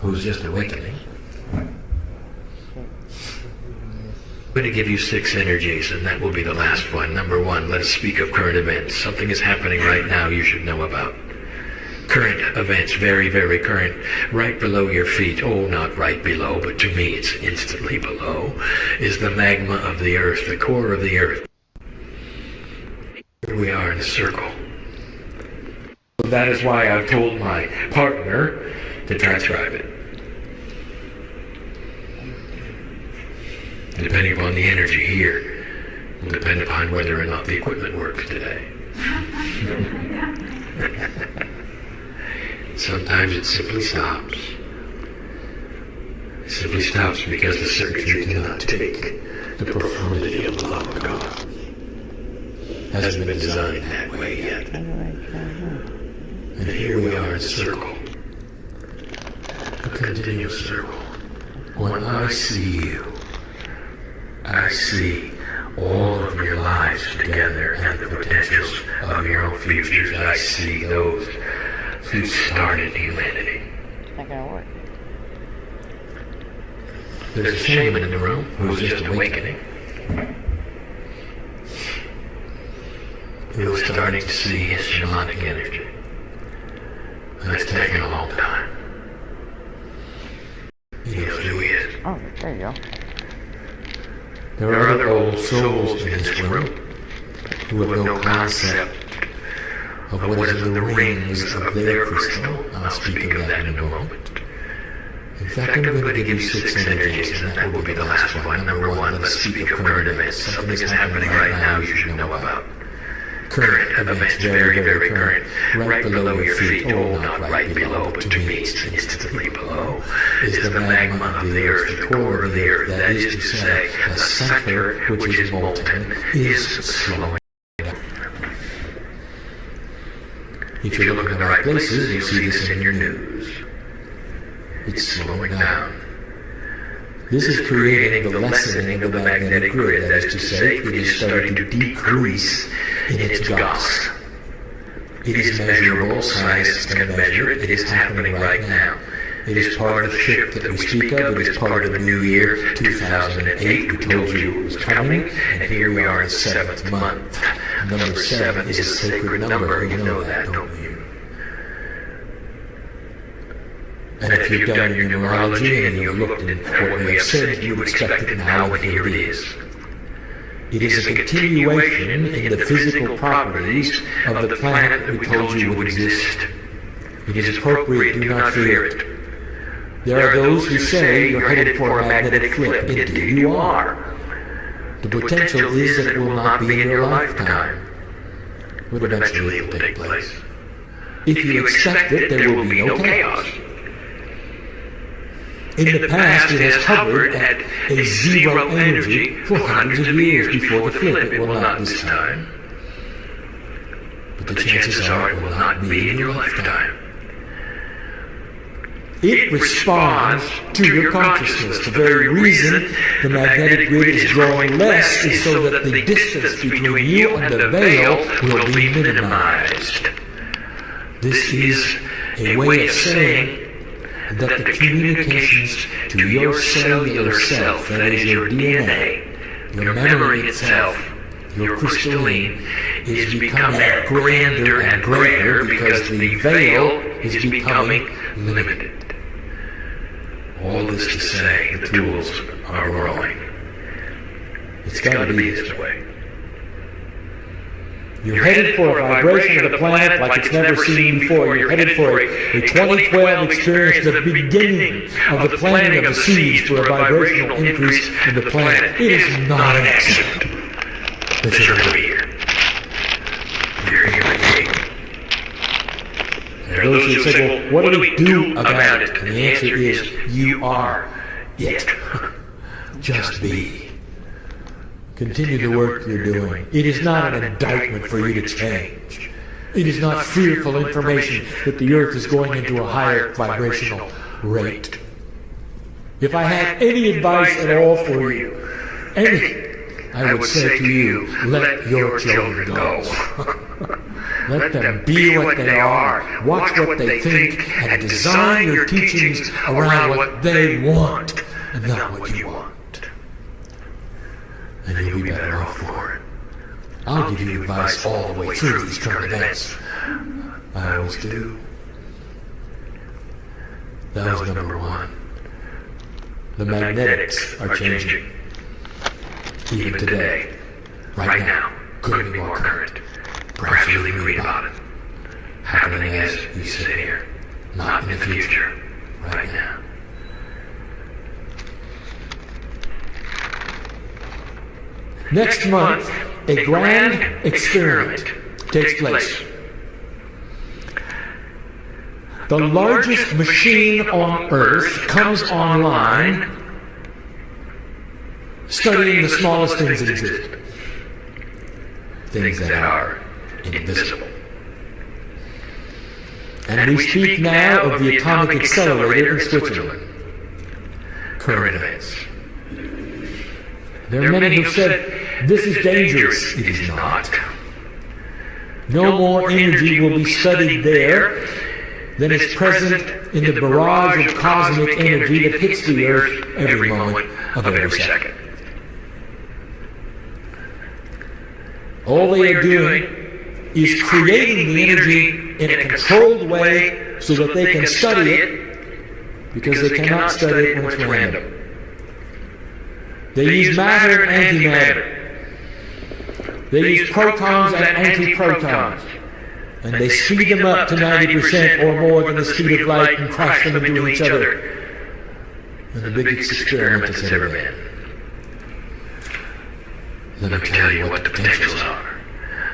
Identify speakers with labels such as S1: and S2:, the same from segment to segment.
S1: who's just awakening. I'm going to give you 6 energies, and that will be the last one. Number 1, let us speak of current events. Something is happening right now you should know about. Current events, very, very current. Right below your feet, oh, not right below, but to me it's instantly below, is the magma of the earth, the core of the earth. Here we are in a circle. That is why I've told my partner to transcribe it. Depending upon the energy here, will depend upon whether or not the equipment works today. Sometimes it simply stops. It simply stops because the circuitry cannot take the profundity of the love of God. Hasn't been designed that way yet. And here we are in a circle. A continuous circle. When I see you, I see all of your lives together and the potentials of your own futures. I see those who started humanity.
S2: Not gonna work.
S1: There's a shaman in the room who's just awakening. Who's starting to see his shamanic energy. And it's taken a long time. He knows who he is.
S2: Oh, there you go.
S1: There are other old souls in this room who have no concept of what is in the rings of their crystal. I'll speak of that in a moment. In fact, I'm going to give you 6 energies, and that will be the last one. Number 1, let us speak of current events. Something is happening right now you should know about. Current events, very, very current. Right below your feet, oh, not right below, but to me it's instantly below, is the magma of the earth, the core of the earth. That is to say, the center, which is molten, is slowing down. If you look in the right places, you'll see this in your news. It's slowing down. This is creating the lessening of the magnetic grid. That is to say, it is starting to decrease in its gusts. It is measurable, scientists can measure it, it is happening right now. It is part of the shift that we speak of, it is part of the new year, 2008. We told you it was coming, and here we are in the 7th month. Number 7 is a sacred number, you know that, don't you? And if you've done your numerology and you've looked at what we have said, you would expect it now, and here it is. It is a continuation in the physical properties of the planet we told you would exist. It is appropriate, do not fear it. There are those who say you're headed for a magnetic flip. Indeed you are. The potential is that it will not be in your lifetime, but eventually it will take place. If you accept it, there will be no chaos. In the past, it has hovered at a 0 energy for hundreds of years before the flip. It will not this time. But the chances are it will not be in your lifetime. It responds to your consciousness. The very reason the magnetic grid is growing less is so that the distance between you and the veil will be minimized. This is a way of saying that the communications to your cellular self, that is your DNA, your memory itself, your crystalline, is becoming grander and greater because the veil is becoming limited. All this to say, the tools are growing. It's got to be this way. You're headed for a vibration of the planet like it's never seen before. You're headed for a 2012 experience, the beginning of the planting of the seeds for a vibrational increase in the planet. It is not an accident that you're going to be here. You're here today. There are those who say, well, what do we do about it? And the answer is, you are it. Just be. Continue the work you're doing. It is not an indictment for you to change. It is not fearful information that the earth is going into a higher vibrational rate. If I had any advice at all for you, I would say to you, let your children go. Let them be what they are. Watch what they think, and design your teachings around what they want, and not what you want. And you'll be better off for it. I'll give you advice all the way through these current events. I always do. That was number one. The magnetics are changing. Even today, right now, couldn't be more current. Perhaps you'll even read about it. Happening as you sit here, not in the future, right now. Next month, a grand experiment takes place. The largest machine on Earth comes online, studying the smallest things that exist. Things that are invisible. And we speak now of the atomic accelerator in Switzerland. Current events. There are many who said, this is dangerous. It is not. No more energy will be studied there than is present in the barrage of cosmic energy that hits the Earth every moment of every second. All they are doing is creating the energy in a controlled way so that they can study it, because they cannot study it when it's random. They use matter and antimatter. They use protons and antiprotons. And they speed them up to 90% or more than the speed of light and crash them into each other. And the biggest experiment that's ever been. Let me tell you what the potentials are.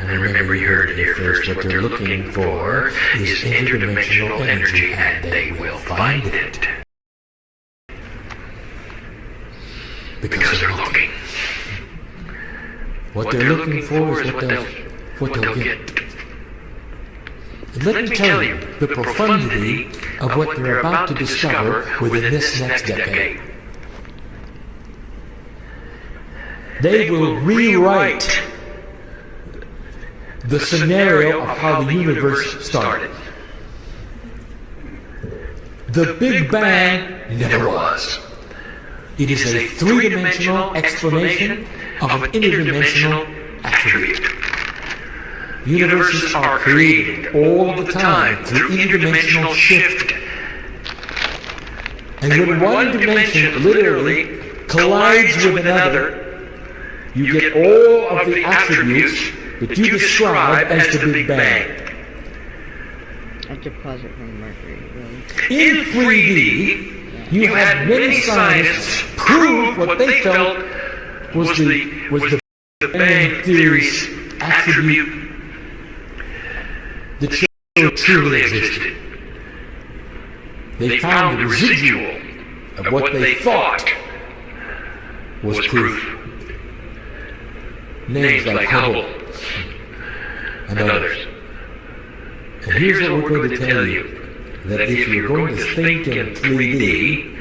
S1: And remember, you heard it here first. What they're looking for is interdimensional energy, and they will find it. Because they're looking. What they're looking for is what they'll get. And let me tell you the profundity of what they're about to discover within this next decade. They will rewrite the scenario of how the universe started. The Big Bang never was. It is a three-dimensional explanation of an interdimensional attribute. Universes are created all the time through interdimensional shift. And when one dimension literally collides with another, you get all of the attributes that you describe as the Big Bang.
S2: A deposit from Mercury, really.
S1: In 3D, you had many scientists prove what they felt was the Big Bang theory's attribute that truly existed. They found the residual of what they thought was proof. Names like Hubble and others. And here's what we're going to tell you, that if you're going to think in 3D,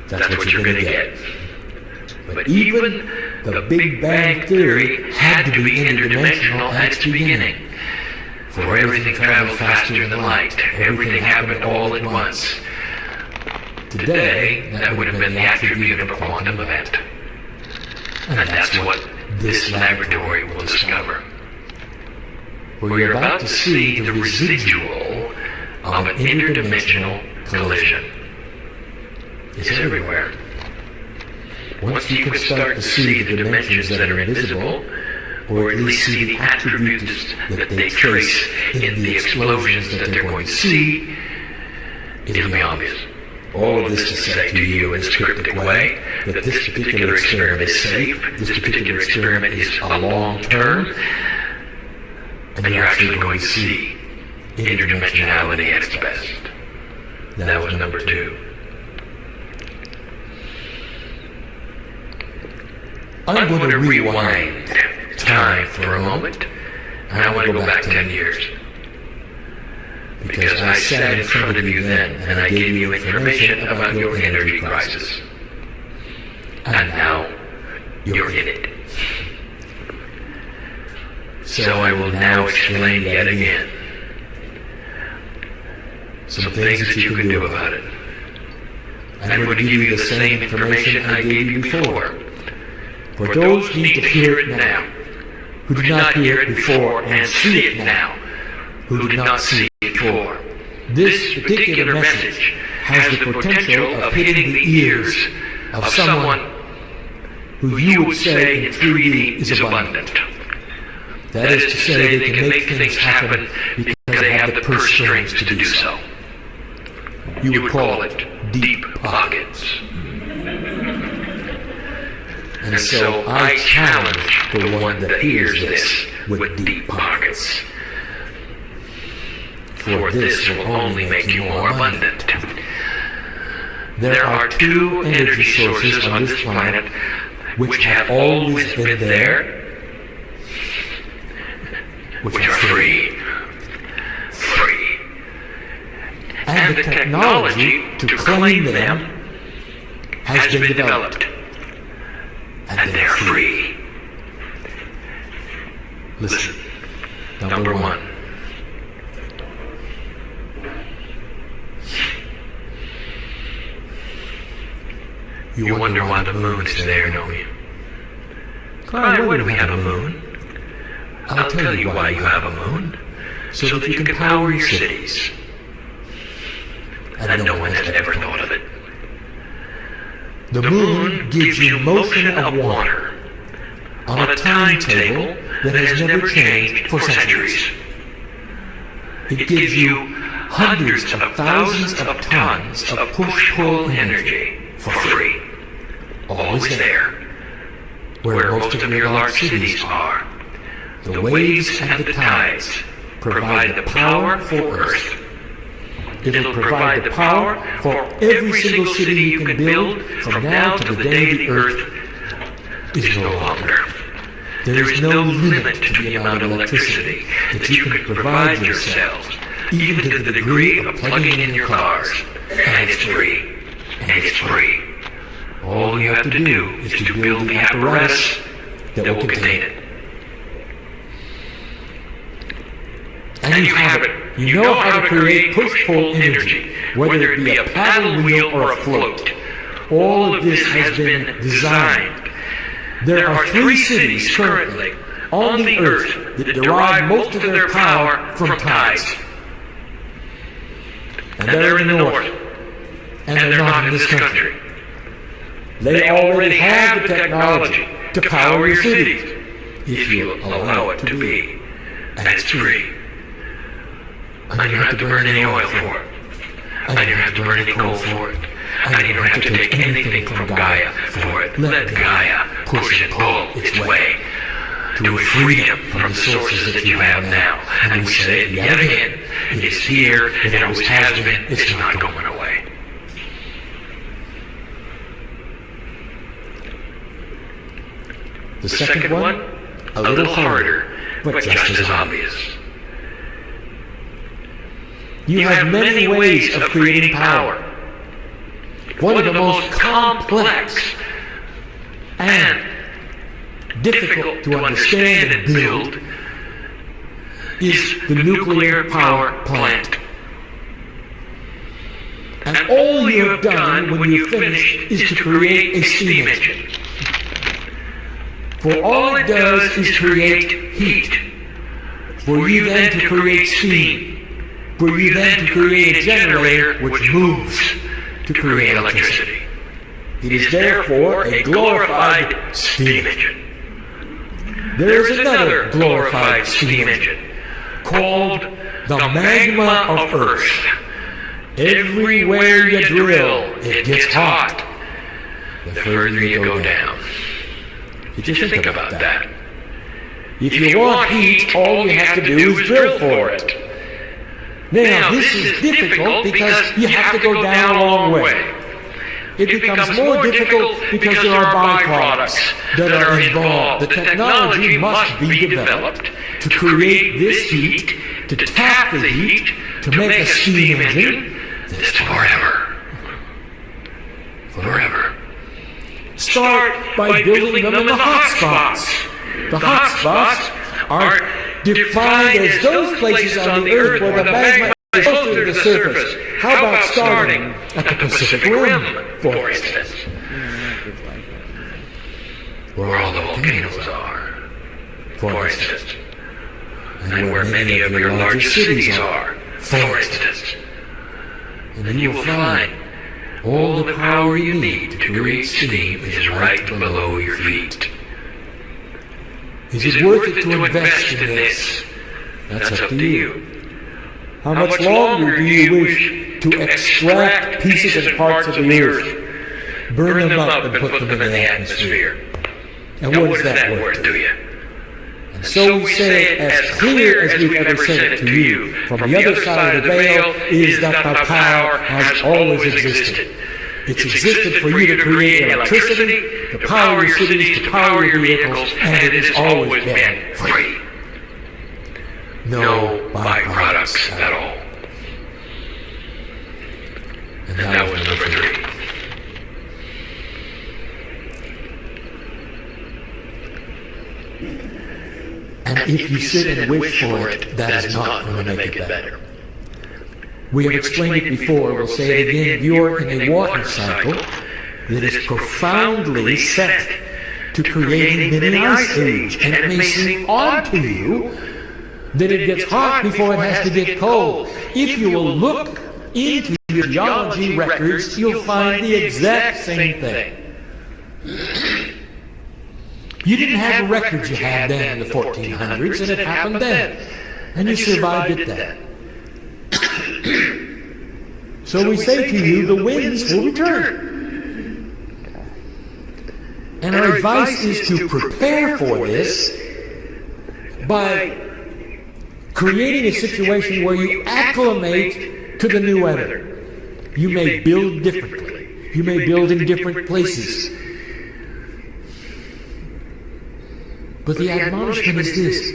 S1: that's what you're going to get. But even the Big Bang theory had to be interdimensional at its beginning. For everything traveled faster than light. Everything happened all at once. Today, that would have been the attribute of a quantum event. And that's what this laboratory will discover. We're about to see the residual of an interdimensional collision. It's everywhere. Once you can start to see the dimensions that are invisible, or at least see the attributes that they trace in the explosions that they're going to see, it'll be obvious. All of this to say to you in a cryptic way that this particular experiment is safe, this particular experiment is a long term, and you're actually going to see interdimensionality at its best. That was number 2. I'm going to rewind time for a moment, and I want to go back 10 years. Because I sat in front of you then, and I gave you information about your energy crisis. And now, you're in it. So I will now explain yet again some things that you can do about it. I'm going to give you the same information I gave you before. For those who need to hear it now, who did not hear it before and see it now, who did not see it before. This particular message has the potential of hitting the ears of someone who you would say in 3D is abundant. That is to say, they can make things happen because they have the purse strings to do so. You would call it deep pockets. And so I challenge the one that hears this with deep pockets. For this will only make you more abundant. There are two energy sources on this planet which have always been there, which are free. Free. And the technology to claim them has been developed. And they're free. Listen. Number one. You wonder why the moon is there, don't you? Why do we have a moon? I'll tell you why you have a moon. So that you can power your cities. And no one has ever thought of it. The moon gives you motion of water on a timetable that has never changed for centuries. It gives you hundreds of thousands of tons of push-pull energy for free. Always there, where most of your large cities are. The waves and the tides provide the power for Earth. It'll provide the power for every single city you can build from now to the day the Earth is no longer. There is no limit to the amount of electricity that you can provide yourselves, even to the degree of plugging in your cars. And it's free. And it's free. All you have to do is to build the apparatus that will contain it. And you have it. You know how to create push-pull energy, whether it be a paddle wheel or a float. All of this has been designed. There are 3 cities currently on the Earth that derive most of their power from tides. And they're in the north. And they're not in this country. They already have the technology to power your cities, if you allow it to be. And it's free. And you don't have to burn any oil for it. And you don't have to burn any coal for it. And you don't have to take anything from Gaia for it. Let Gaia push and pull its way to freedom from the sources that you have now. And we say it yet again. It is here. It always has been. It's not going away. The second one, a little harder, but just as obvious. You have many ways of creating power. One of the most complex and difficult to understand and build is the nuclear power plant. And all you have done when you finish is to create a steam engine. For all it does is create heat. For you then to create steam. For you then to create a generator which moves to create electricity. It is therefore a glorified steam engine. There is another glorified steam engine called the magma of Earth. Everywhere you drill, it gets hot. The further you go down. You just think about that. If you want heat, all you have to do is drill for it. Now, this is difficult because you have to go down a long way. It becomes more difficult because there are byproducts that are involved. The technology must be developed to create this heat, to tap the heat, to make a steam engine that's forever. Forever. Start by building them in the hot spots. The hot spots are defined as those places on the Earth where the magma is closer to the surface. How about starting at the Pacific Rim, for instance?
S3: Where all the volcanoes are, for instance. And where many of your largest cities are, for instance. And you will find all the power you need to create steam is right below your feet.
S1: Is it worth it to invest in this?
S3: That's up to you.
S1: How much longer do you wish to extract pieces and parts of the Earth, burn them up and put them in the atmosphere? And what is that worth to you? And so we say it as clear as we've ever said it to you. From the other side of the veil is that the power has always existed. It's existed for you to create electricity, to power your cities, to power your vehicles, and it has always been free.
S3: No byproducts at all. And that was number 3.
S1: And if you sit and wish for it, that is not going to make it better. We have explained it before, we'll say it again. You're in a water cycle that is profoundly set to creating a mini ice age. And it may seem odd to you that it gets hot before it has to get cold. If you will look into your geology records, you'll find the exact same thing. You didn't have the records you had then in the 1400s, and it happened then. And you survived it then. So we say to you, the winds will return. And our advice is to prepare for this by creating a situation where you acclimate to the new weather. You may build differently. You may build in different places. But the admonishment is this: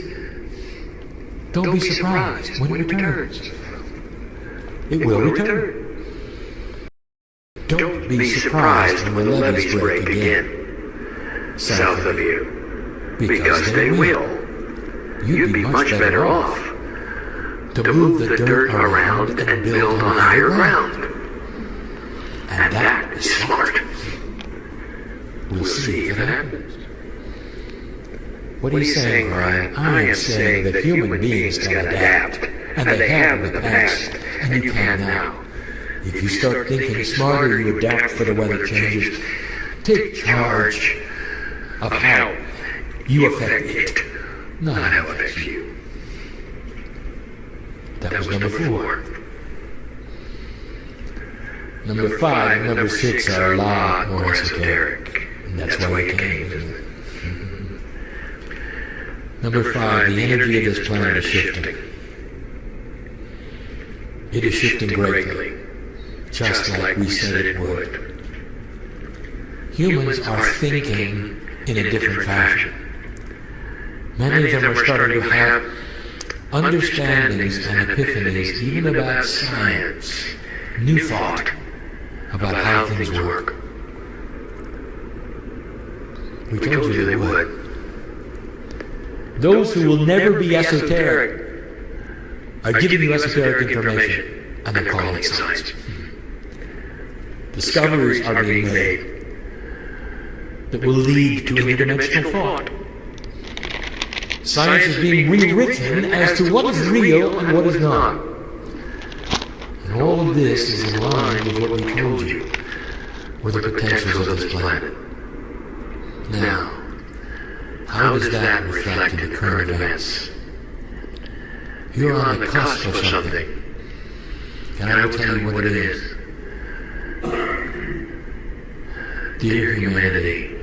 S1: don't be surprised when it returns. It will return. Don't be surprised when the levees break again south of you, because they will. You'd be much better off to move the dirt around and build on higher ground. And that is smart. We'll see if it happens. What are you saying, Ryan? I am saying that human beings can adapt, and they have in the past, and you can now. If you start thinking smarter, you adapt for the weather changes. Take charge of how you affect it, not how it affects you. That was number 4. Number 5 and number 6 are a lot more esoteric, and that's why we came, isn't it? Number 5, the energy of this planet is shifting. It is shifting greatly, just like we said it would. Humans are thinking in a different fashion. Many of them are starting to have understandings and epiphanies, even about science, new thought about how things work. We told you they would. Those who will never be esoteric are giving you esoteric information, and they're calling it science. Discoveries are being made that will lead to interdimensional thought. Science is being rewritten as to what is real and what is not. And all of this is in line with what we told you were the potentials of this planet. Now, how does that reflect in the current events? You're on the cusp of something. And I will tell you what it is. Dear humanity,